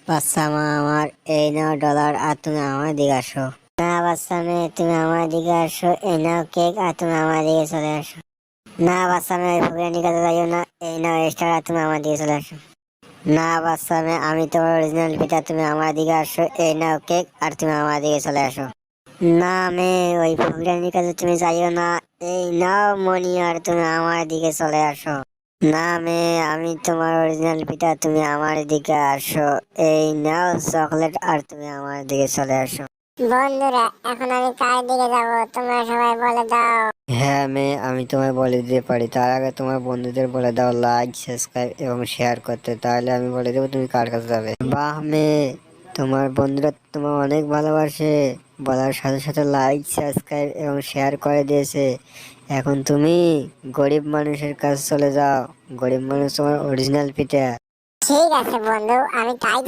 বাচ্চা মা আমার, এই নাও ডলার আর তুমি আমার দিকে আসো। না বাচ্চা মেয়ে, তুমি আমার দিকে আসো, এই নাও কেক আর তুমি আমার দিকে চলে আসো। না বাচ্চা মেয়ে, ফুকরানি কাজে যাইও না, এই নাও স্টার আর তুমি আমার দিকে চলে আসো। না বাচ্চা মেয়ে, আমি তোমার অরিজিনাল পিতা, তুমি আমার দিকে আসো, এই নাও কেক আর তুমি আমার দিকে চলে আসো। না মেয়ে, ওই ফুকরানির কাছে তুমি যাইও না, এই নাও মনি আর তুমি আমার দিকে চলে আসো। না মেয়ে, আমি তোমার অরিজিনাল পিতা, তুমি আমার দিকে আসো, এই নাও চকলেট আর তুমি আমার দিকে চলে আসো। বন্ধুরা, এখন আমি কার দিকে যাব তোমরা সবাই বলে দাও। হ্যাঁ মেয়ে, আমি তোমায় বলে দিতে পারি, তার আগে তোমার বন্ধুদের বলে দাও লাইক সাবস্ক্রাইব এবং শেয়ার করতে, তাহলে আমি বলে দেবো তুমি কার কাছে যাবে। বাহ মেয়ে, তোমার বন্ধুরা তোমার অনেক ভালোবাসে, বলার সাথে সাথে লাইক সাবস্ক্রাইব এবং শেয়ার করে দিয়েছে। এখন তুমি গরিব মানুষের কাছে চলে যাও, গরিব মানুষ তোমার অরিজিনাল পিতা। ঠিক আছে বন্ধু, আমি তাই